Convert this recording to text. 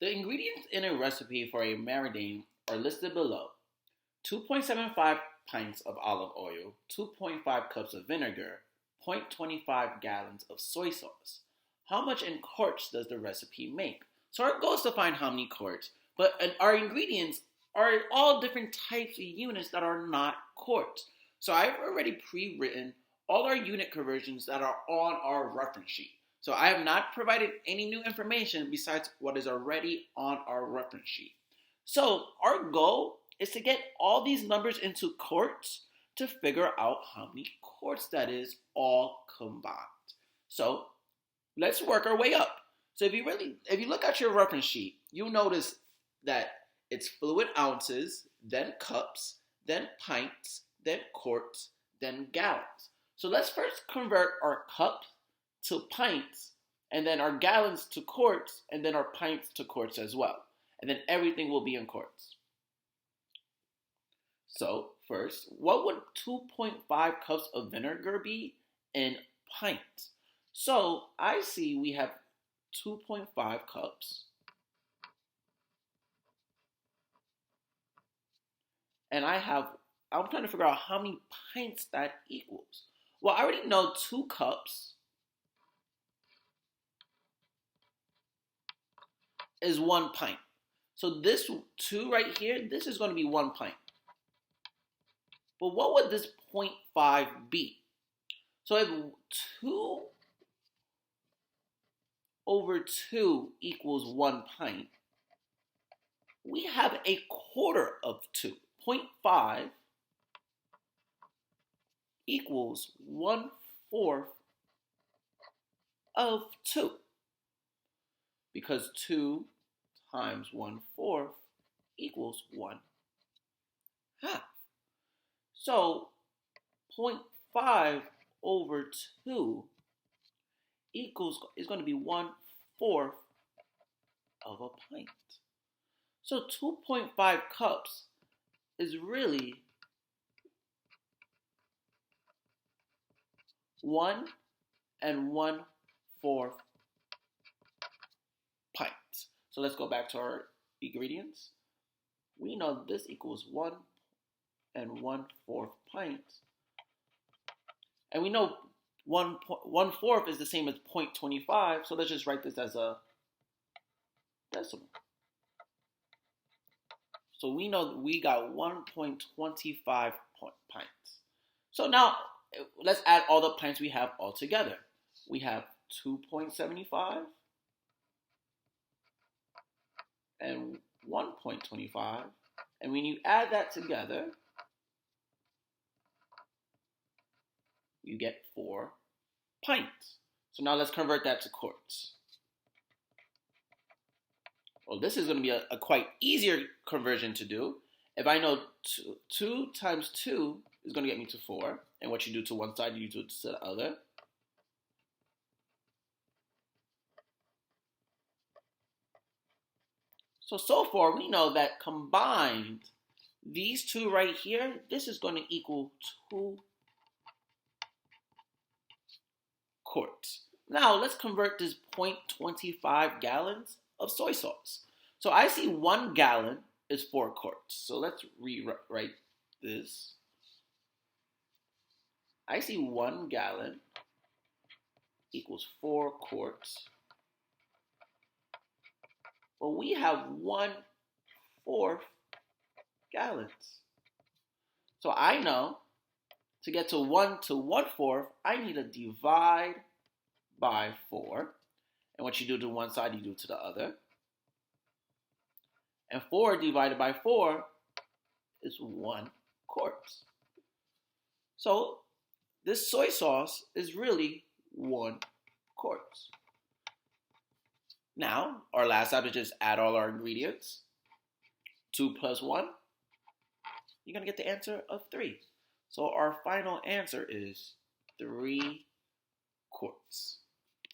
The ingredients in a recipe for a marinade are listed below: 2.75 pints of olive oil, 2.5 cups of vinegar, zero point 0.25 gallons of soy sauce. How much in quarts does the recipe make? So our goal is to find how many quarts, but our ingredients are all different types of units that are not quarts. So I've already pre-written all our unit conversions that are on our reference sheet. So I have not provided any new information besides what is already on our reference sheet. So our goal is to get all these numbers into quarts to figure out how many quarts that is all combined. So let's work our way up. So if you look at your reference sheet, you'll notice that it's fluid ounces, then cups, then pints, then quarts, then gallons. So let's first convert our cups to pints, and then our gallons to quarts, and then our pints to quarts as well. And then everything will be in quarts. So first, what would 2.5 cups of vinegar be in pints? So I see we have 2.5 cups. And I'm trying to figure out how many pints that equals. Well, I already know 2 cups is 1 pint. So this 2 right here, this is going to be 1 pint. But what would this 0.5 be? So if 2 over 2 equals 1 pint, we have a quarter of 2. 0.5 equals 1/4 of 2. Because 2 times 1/4 equals 1/2. So 0.5 over 2 is going to be 1/4 of a pint. So 2.5 cups is really 1 1/4 pints. So let's go back to our ingredients. We know this equals 1 1/4 pints. And we know 1/4 is the same as 0.25, so let's just write this as a decimal. So we know we got 1.25 pints. So now let's add all the pints we have all together. We have 2.75 and 1.25. And when you add that together, you get 4 pints. So now let's convert that to quarts. Well, this is going to be a quite easier conversion to do. If I know 2 times 2 is going to get me to 4, and what you do to one side, you do to the other. So far, we know that combined, these 2 right here, this is going to equal 2 quarts. Now, let's convert this 0.25 gallons of soy sauce. So I see 1 gallon is 4 quarts. So let's rewrite this. I see 1 gallon equals 4 quarts. Well, we have 1/4 gallons. So I know to get to 1 to 1/4, I need to divide by 4. And what you do to one side, you do to the other. And 4 divided by 4 is 1 quart. So this soy sauce is really 1 quart. Now, our last step is just add all our ingredients. 2 plus 1, you're going to get the answer of 3. So our final answer is 3 quarts.